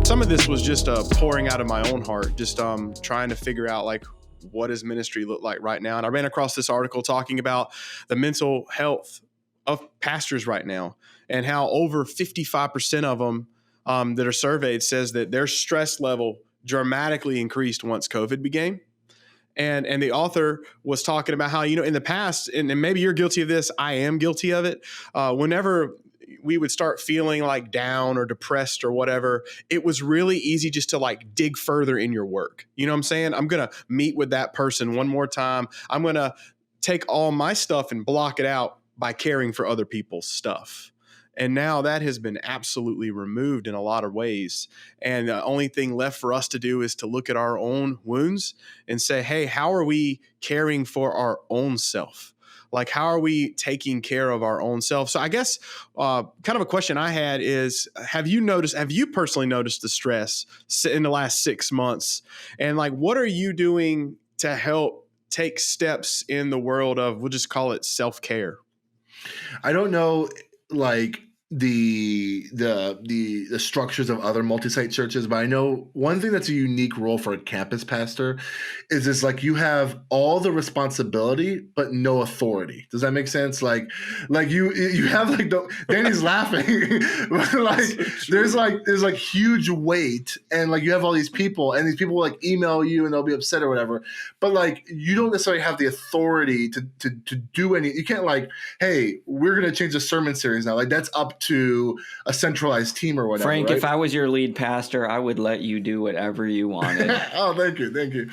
Some of this was just pouring out of my own heart, just trying to figure out like, what does ministry look like right now? And I ran across this article talking about the mental health of pastors right now and how over 55% of them that are surveyed says that their stress level dramatically increased once COVID began. And the author was talking about how, in the past, and maybe you're guilty of this, I am guilty of it. Whenever we would start feeling like down or depressed or whatever, it was really easy just to like dig further in your work. You know what I'm saying? I'm going to meet with that person one more time. I'm going to take all my stuff and block it out by caring for other people's stuff. And now that has been absolutely removed in a lot of ways. And the only thing left for us to do is to look at our own wounds and say, hey, how are we caring for our own self? Like, how are we taking care of our own self? So I guess kind of a question I had is, have you personally noticed the stress in the last 6 months? And like, what are you doing to help take steps in the world of, we'll just call it self-care? I don't know, like the structures of other multi-site churches, but I know one thing that's a unique role for a campus pastor is like you have all the responsibility but no authority. Does that make sense? Like you have like Danny's laughing. There's like huge weight, and like you have all these people, and these people will like email you and they'll be upset or whatever. But like you don't necessarily have the authority to do any. You can't like, hey, we're gonna change the sermon series now. Like that's up to a centralized team or whatever. Frank, right? if I was your lead pastor, I would let you do whatever you wanted. Oh, thank you.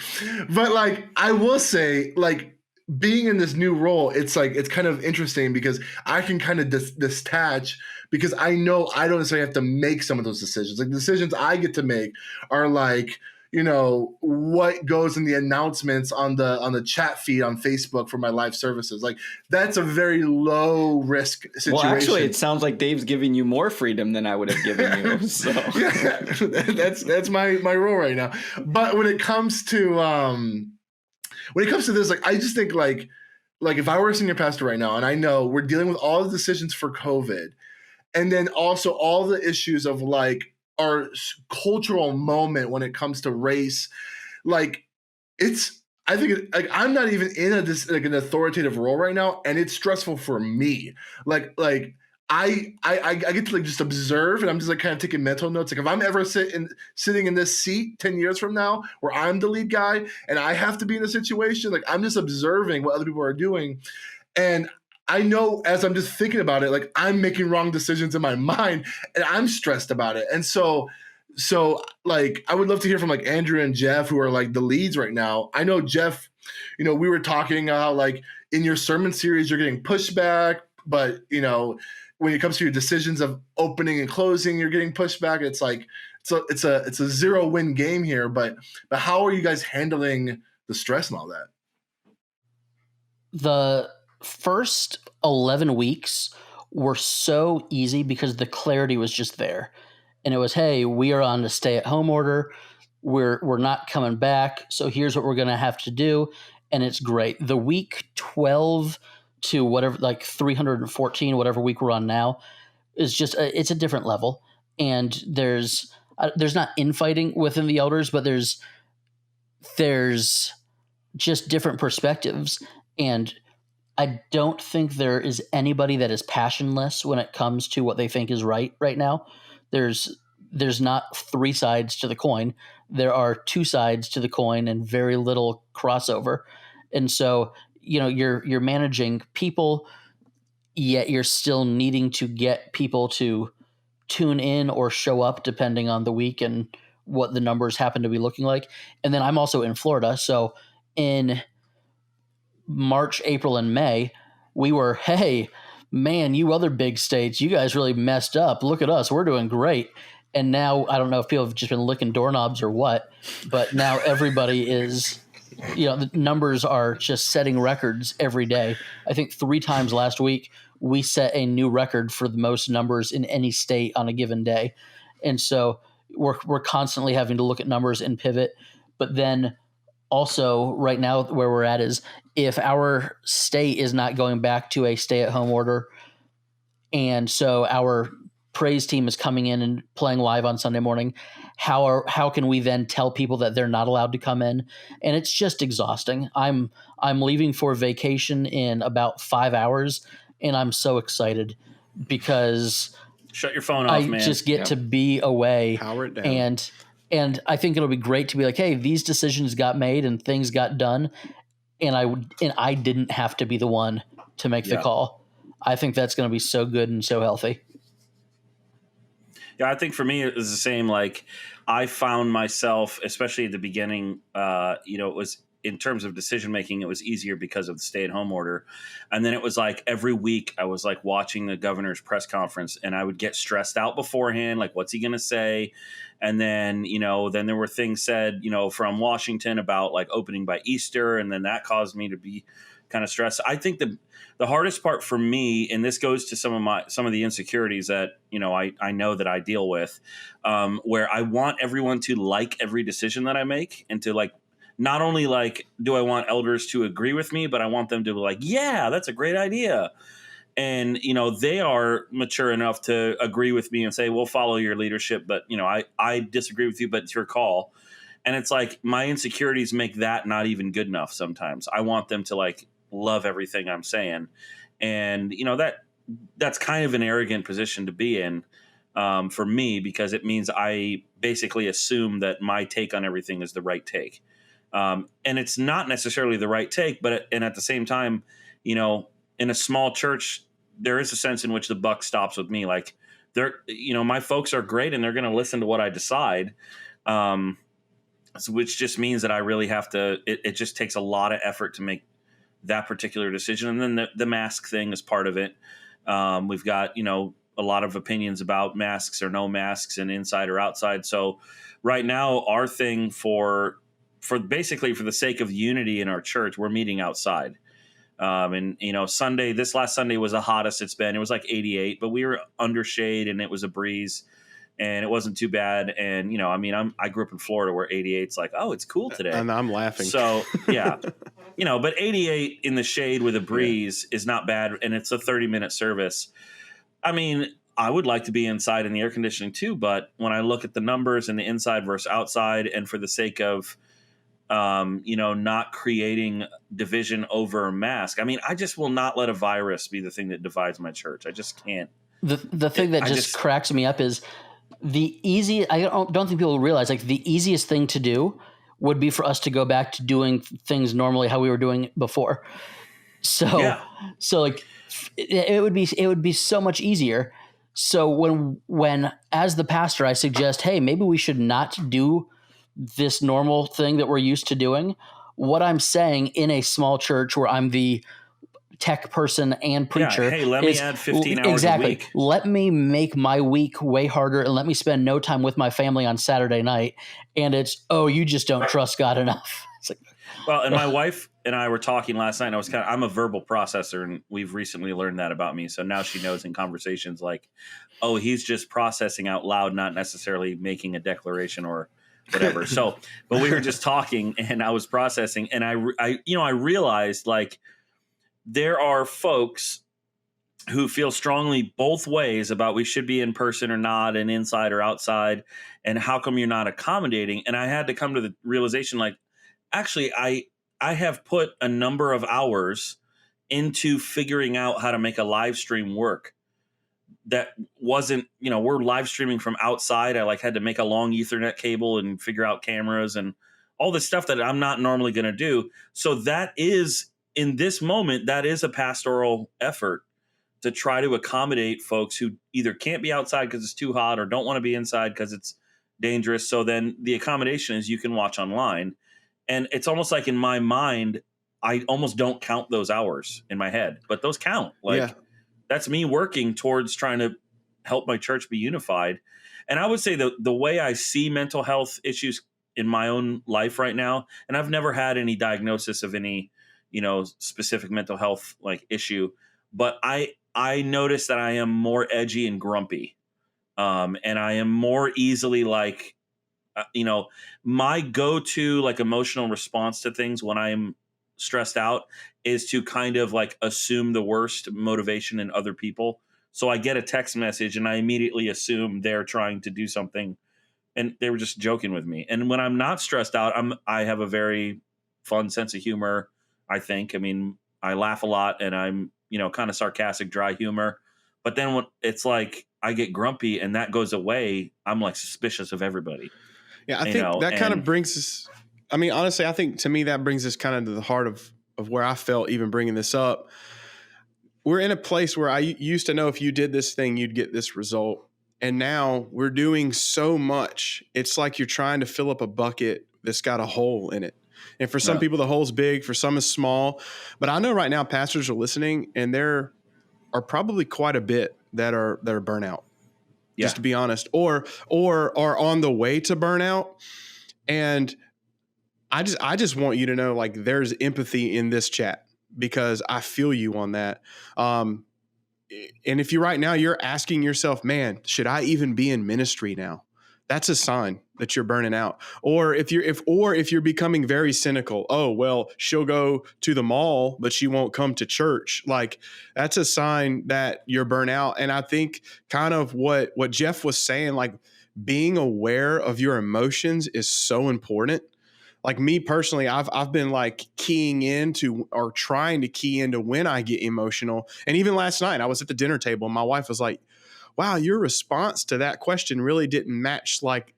But like, I will say, like, being in this new role, it's kind of interesting because I can kind of detach, because I know I don't necessarily have to make some of those decisions. Like the decisions I get to make are like, what goes in the announcements on the chat feed on Facebook for my live services. Like that's a very low risk situation. Well, actually, it sounds like Dave's giving you more freedom than I would have given you. So yeah, that's my role right now. But when it comes to this, like I just think like if I were a senior pastor right now, and I know we're dealing with all the decisions for COVID, and then also all the issues of like our cultural moment when it comes to race, like I think I'm not even in an authoritative role right now, and it's stressful for me. Like I get to like just observe, and I'm just like kind of taking mental notes. Like if I'm ever sitting in this seat 10 years from now, where I'm the lead guy and I have to be in a situation, like I'm just observing what other people are doing, and I know as I'm just thinking about it, like I'm making wrong decisions in my mind and I'm stressed about it. And so like, I would love to hear from like Andrew and Jeff, who are like the leads right now. I know Jeff, we were talking like in your sermon series, you're getting pushback, but when it comes to your decisions of opening and closing, you're getting pushback. It's like, it's a 0-win game here, but how are you guys handling the stress and all that? The first 11 weeks were so easy because the clarity was just there. And it was, hey, we are on a stay-at-home order. We're not coming back. So here's what we're going to have to do. And it's great. The week 12 to whatever, like 314, whatever week we're on now, is just, it's a different level. And there's not infighting within the elders, but there's just different perspectives. And I don't think there is anybody that is passionless when it comes to what they think is right now. There's not 3 sides to the coin. There are 2 sides to the coin and very little crossover. And so, you're managing people, yet you're still needing to get people to tune in or show up depending on the week and what the numbers happen to be looking like. And then I'm also in Florida. So in March, April, and May, we were, hey, man, you other big states, you guys really messed up. Look at us. We're doing great. And now, I don't know if people have just been licking doorknobs or what, but now everybody is, the numbers are just setting records every day. I think 3 times last week, we set a new record for the most numbers in any state on a given day. And so we're constantly having to look at numbers and pivot. But then also right now where we're at is if our state is not going back to a stay-at-home order, and so our praise team is coming in and playing live on Sunday morning, how can we then tell people that they're not allowed to come in? And it's just exhausting. I'm leaving for vacation in about 5 hours, and I'm so excited because Shut your phone off, I man. just get to be away. Power it down. And I think it'll be great to be like, hey, these decisions got made and things got done, and I didn't have to be the one to make the call. I think that's going to be so good and so healthy. Yeah, I think for me it was the same. Like, I found myself, especially at the beginning, it was in terms of decision making, it was easier because of the stay-at-home order. And then it was like every week I was like watching the governor's press conference, and I would get stressed out beforehand, like what's he going to say? And then, then there were things said, from Washington about like opening by Easter, and then that caused me to be kind of stressed. I think the hardest part for me, and this goes to some of the insecurities that I know that I deal with, where I want everyone to like every decision that I make, and to like, not only like do I want elders to agree with me, but I want them to be like, yeah, that's a great idea. And, they are mature enough to agree with me and say, we'll follow your leadership, but I disagree with you, but it's your call. And it's like my insecurities make that not even good enough. Sometimes I want them to like love everything I'm saying. And, that's kind of an arrogant position to be in for me, because it means I basically assume that my take on everything is the right take. And it's not necessarily the right take, and at the same time, in a small church, there is a sense in which the buck stops with me. Like my folks are great and they're going to listen to what I decide. Which just means that I really have to, it just takes a lot of effort to make that particular decision. And then the mask thing is part of it. We've got, a lot of opinions about masks or no masks and inside or outside. So right now our thing for basically for the sake of unity in our church, we're meeting outside. This last Sunday was the hottest it's been. It was like 88, but we were under shade and it was a breeze. And it wasn't too bad. And, I grew up in Florida where 88's like, oh, it's cool today. And I'm laughing. So, yeah. But 88 in the shade with a breeze is not bad. And it's a 30-minute service. I mean, I would like to be inside in the air conditioning too. But when I look at the numbers and the inside versus outside, and for the sake of, not creating division over a mask, I mean, I just will not let a virus be the thing that divides my church. I just can't. The thing that just cracks me up is, I don't think people realize, like, the easiest thing to do would be for us to go back to doing things normally how we were doing before. So like it would be so much easier. So when as the pastor, I suggest, hey, maybe we should not do this normal thing that we're used to doing. What I'm saying in a small church where I'm the tech person and preacher. Yeah, hey, let me add 15 hours a week. Let me make my week way harder and let me spend no time with my family on Saturday night. And it's, you just don't trust God enough. It's like, well, and my wife and I were talking last night, and I'm a verbal processor, and we've recently learned that about me. So now she knows in conversations like, oh, he's just processing out loud, not necessarily making a declaration or whatever. So, but we were just talking and I was processing, and I realized, like, there are folks who feel strongly both ways about we should be in person or not, and inside or outside, and how come you're not accommodating? And I had to come to the realization, like, actually, I have put a number of hours into figuring out how to make a live stream work. That wasn't, we're live streaming from outside. I had to make a long Ethernet cable and figure out cameras and all this stuff that I'm not normally going to do. So that is, in this moment, that is a pastoral effort to try to accommodate folks who either can't be outside because it's too hot or don't want to be inside because it's dangerous. So then the accommodation is you can watch online. And it's almost like in my mind, I almost don't count those hours in my head, but those count. That's me working towards trying to help my church be unified. And I would say the way I see mental health issues in my own life right now, and I've never had any diagnosis of any specific mental health issue, but I notice that I am more edgy and grumpy. And I am more easily my go-to emotional response to things when I'm stressed out is to kind of like assume the worst motivation in other people. So I get a text message and I immediately assume they're trying to do something, and they were just joking with me. And when I'm not stressed out, I have a very fun sense of humor, I think. I mean, I laugh a lot, and I'm, kind of sarcastic, dry humor. But then when it's like I get grumpy and that goes away, I'm like suspicious of everybody. Yeah, I think that kind of and brings us. I mean, honestly, I think to me that brings us kind of to the heart of where I felt even bringing this up. We're in a place where I used to know if you did this thing, you'd get this result. And now we're doing so much. It's like you're trying to fill up a bucket that's got a hole in it. And for some Yeah. people, the hole's big, for some is small. But I know right now pastors are listening, and there are probably quite a bit that are burnout. Yeah. Just to be honest, or are on the way to burnout. And I just want you to know, like, there's empathy in this chat because I feel you on that. And if you right now you're asking yourself, man, should I even be in ministry now? That's a sign that you're burning out. Or if you're becoming very cynical, oh, well, she'll go to the mall, but she won't come to church. Like, that's a sign that you're burnt out. And I think kind of what Jeff was saying, like, being aware of your emotions is so important. Like, me personally, I've been like keying into or trying to key into when I get emotional. And even last night I was at the dinner table and my wife was like, wow, your response to that question really didn't match like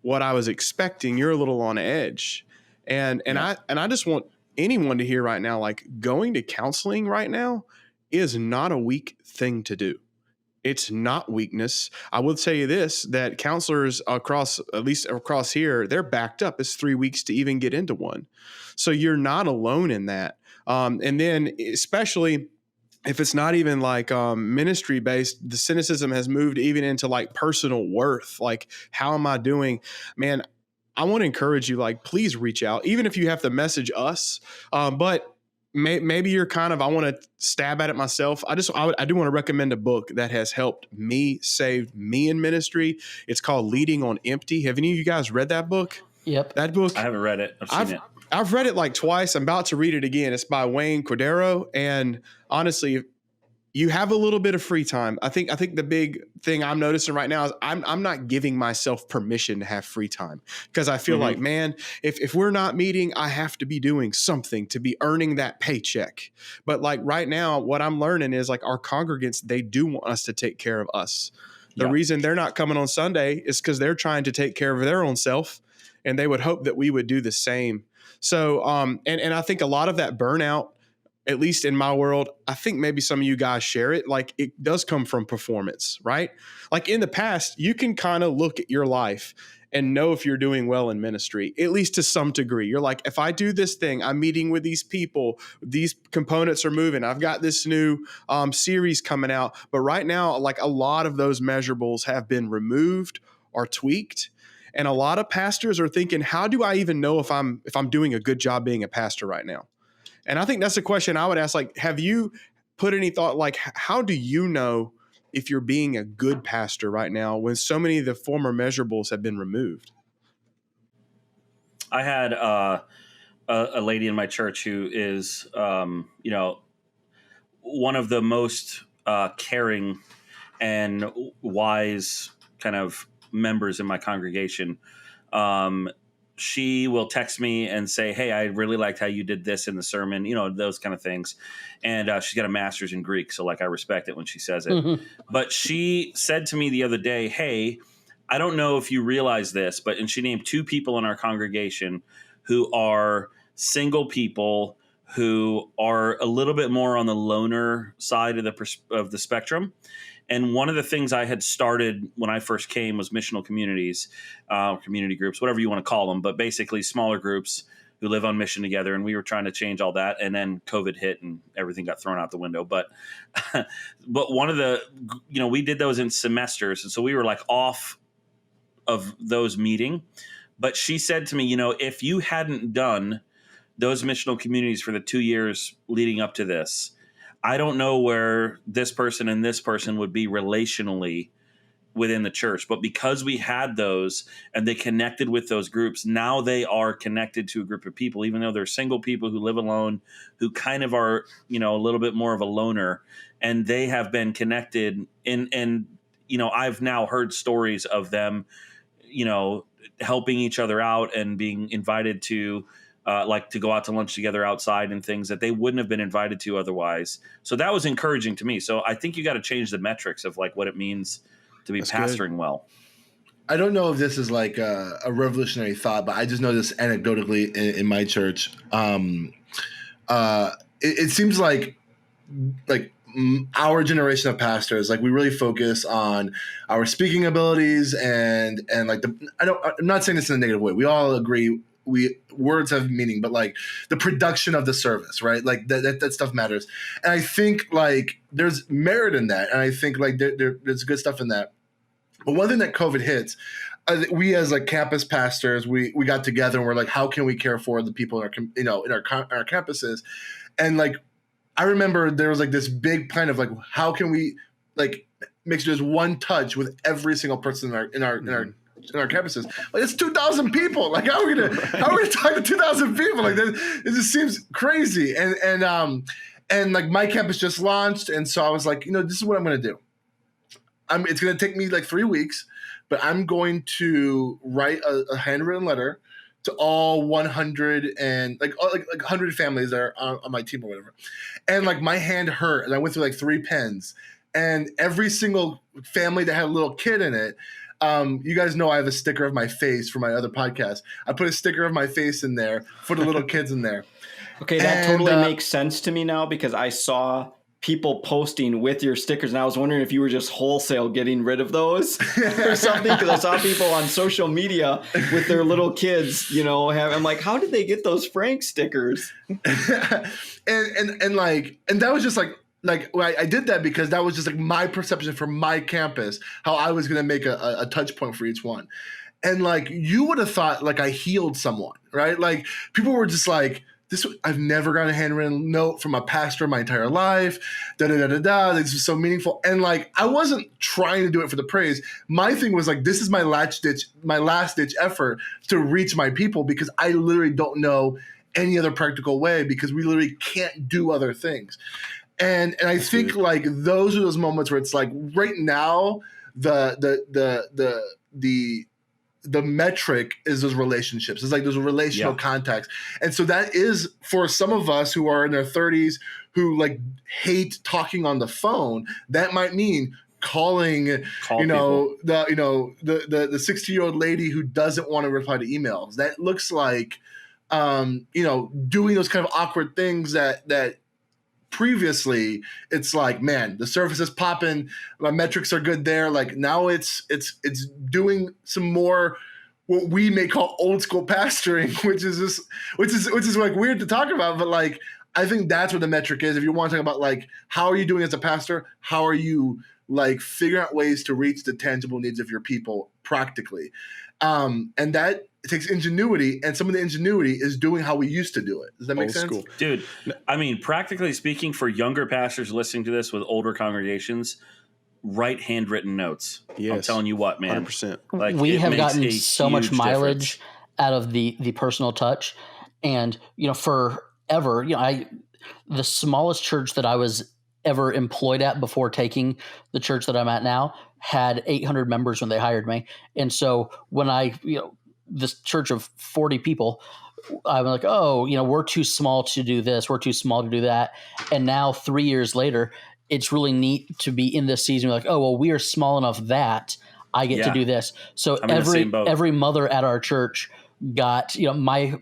what I was expecting. You're a little on edge. And I just want anyone to hear right now, like, going to counseling right now is not a weak thing to do. It's not weakness. I will tell you this, that counselors at least across here, they're backed up. It's 3 weeks to even get into one. So you're not alone in that. And then especially if it's not even like ministry based, the cynicism has moved even into like personal worth. Like, how am I doing? Man, I want to encourage you, like, please reach out, even if you have to message us. But maybe you're kind of, I want to stab at it myself. I do want to recommend a book that has helped me, saved me in ministry. It's called Leading on Empty. Have any of you guys read that book? Yep. That book? I haven't read it. I've seen it. I've read it like twice. I'm about to read it again. It's by Wayne Cordero. And honestly, you have a little bit of free time. I think the big thing I'm noticing right now is I'm not giving myself permission to have free time, because I feel like, man, if we're not meeting, I have to be doing something to be earning that paycheck. But like right now, what I'm learning is like our congregants, they do want us to take care of us. The reason they're not coming on Sunday is because they're trying to take care of their own self, and they would hope that we would do the same. So, and I think a lot of that burnout, at least in my world, I think maybe some of you guys share it. Like, it does come from performance, right? Like, in the past, you can kind of look at your life and know if you're doing well in ministry, at least to some degree. You're like, if I do this thing, I'm meeting with these people, these components are moving. I've got this new series coming out. But right now, like, a lot of those measurables have been removed or tweaked. And a lot of pastors are thinking, how do I even know if I'm doing a good job being a pastor right now? And I think that's a question I would ask. Like, have you put any thought, like, how do you know if you're being a good pastor right now when so many of the former measurables have been removed? I had a lady in my church who is, one of the most caring and wise kind of members in my congregation. She will text me and say, hey, I really liked how you did this in the sermon, those kind of things. And she's got a master's in Greek. So like, I respect it when she says it. Mm-hmm. But she said to me the other day, hey, I don't know if you realize this, and she named 2 people in our congregation who are single people who are a little bit more on the loner side of the spectrum. And one of the things I had started when I first came was missional communities, community groups, whatever you want to call them, but basically smaller groups who live on mission together. And we were trying to change all that. And then COVID hit and everything got thrown out the window. But one of the, we did those in semesters. And so we were like off of those meeting. But she said to me, if you hadn't done those missional communities for the 2 years leading up to this, I don't know where this person and this person would be relationally within the church. But because we had those and they connected with those groups, now they are connected to a group of people, even though they're single people who live alone, who kind of are, you know, a little bit more of a loner, and they have been connected. And you know, I've now heard stories of them, you know, helping each other out and being invited to like to go out to lunch together outside and things that they wouldn't have been invited to otherwise. So that was encouraging to me. So I think you got to change the metrics of like what it means to be pastoring well. I don't know if this is like a revolutionary thought, but I just know this anecdotally in my church. It seems like our generation of pastors, like we really focus on our speaking abilities and like I'm not saying this in a negative way. We all agree words have meaning, but like the production of the service, right? Like that stuff matters. And I think like there's merit in that. And I think like there's good stuff in that. But one thing that COVID hits, we as like campus pastors, we got together and we're like, how can we care for the people in our campuses? And like, I remember there was like this big plan of like, how can we like make sure there's one touch with every single person in our campuses. Like it's 2,000 people. Like how are we gonna talk to 2,000 people? Like that, it just seems crazy. And like my campus just launched, and so I was like, you know, this is what I'm gonna do. It's gonna take me like 3 weeks, but I'm going to write a handwritten letter to all 100 and like 100 families that are on my team or whatever. And like my hand hurt, and I went through like 3 pens, and every single family that had a little kid in it. You guys know I have a sticker of my face for my other podcast. I put a sticker of my face in there for the little kids in there. Okay, that totally makes sense to me now, because I saw people posting with your stickers, and I was wondering if you were just wholesale getting rid of those or something, because I saw people on social media with their little kids, you know, I'm like, how did they get those Frank stickers? and that was just like I did that because that was just like my perception for my campus, how I was going to make a touch point for each one. And like, you would have thought like I healed someone, right? Like people were just like, I've never gotten a handwritten note from a pastor my entire life. This was so meaningful. And like, I wasn't trying to do it for the praise. My thing was like, this is my last ditch effort to reach my people, because I literally don't know any other practical way, because we literally can't do other things. And I think like those are those moments where it's like right now the metric is those relationships. It's like those relational contacts. And so that is for some of us who are in their 30s who like hate talking on the phone, that might mean calling the 60-year-old lady who doesn't want to reply to emails. That looks like doing those kind of awkward things that previously it's like, man, the service is popping, my metrics are good there. Like now it's doing some more what we may call old school pastoring, which is like weird to talk about, but like I think that's what the metric is. If you want to talk about like how are you doing as a pastor, how are you like figuring out ways to reach the tangible needs of your people practically, and that it takes ingenuity, and some of the ingenuity is doing how we used to do it. Does that make sense? Dude, I mean, practically speaking, for younger pastors listening to this with older congregations, write handwritten notes. Yes. I'm telling you what, man. 100%. Like, we have gotten so much mileage out of the personal touch. And, forever, the smallest church that I was ever employed at before taking the church that I'm at now had 800 members when they hired me. And so when this church of 40 people, I'm like, we're too small to do this. We're too small to do that. And now 3 years later, it's really neat to be in this season. We're like, we are small enough that I get to do this. So every mother at our church got, I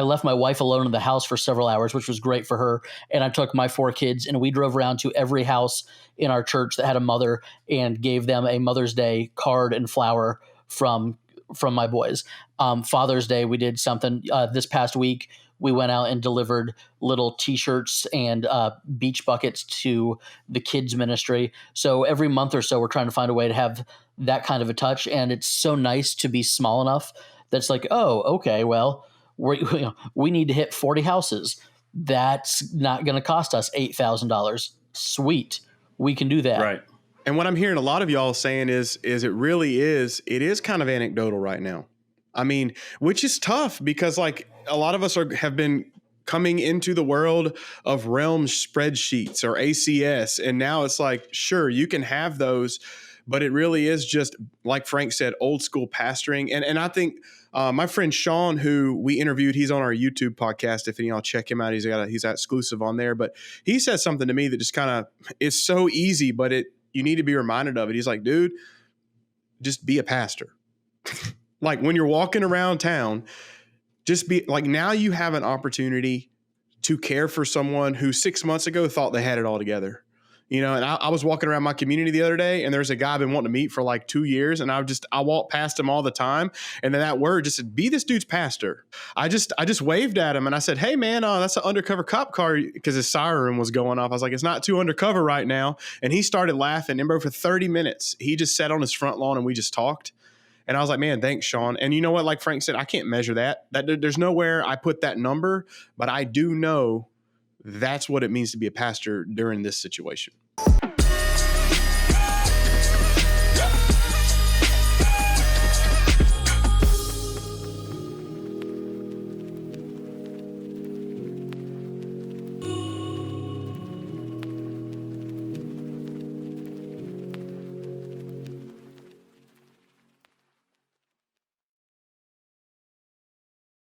left my wife alone in the house for several hours, which was great for her. And I took my 4 kids and we drove around to every house in our church that had a mother and gave them a Mother's Day card and flower from my boys. Father's Day, we did something this past week. We went out and delivered little T-shirts and beach buckets to the kids ministry. So every month or so, we're trying to find a way to have that kind of a touch. And it's so nice to be small enough that's like, we need to hit 40 houses. That's not going to cost us $8,000. Sweet. We can do that. Right. And what I'm hearing a lot of y'all saying is it is kind of anecdotal right now. I mean, which is tough because like a lot of us have been coming into the world of Realm spreadsheets or ACS. And now it's like, sure, you can have those, but it really is just, like Frank said, old school pastoring. And I think my friend Sean, who we interviewed, he's on our YouTube podcast. If any of y'all check him out, he's exclusive on there. But he said something to me that just kind of, it's so easy, but you need to be reminded of it. He's like, dude, just be a pastor. Like when you're walking around town, just be like, now you have an opportunity to care for someone who 6 months ago thought they had it all together. You know, and I was walking around my community the other day, and there's a guy I've been wanting to meet for like 2 years, and I walk past him all the time, and then that word just said, "Be this dude's pastor." I just waved at him, and I said, "Hey man, that's an undercover cop car," because his siren was going off. I was like, "It's not too undercover right now," and he started laughing. And bro, for 30 minutes, he just sat on his front lawn and we just talked. And I was like, "Man, thanks, Sean." And you know what? Like Frank said, I can't measure that. There's nowhere I put that number, but I do know that's what it means to be a pastor during this situation.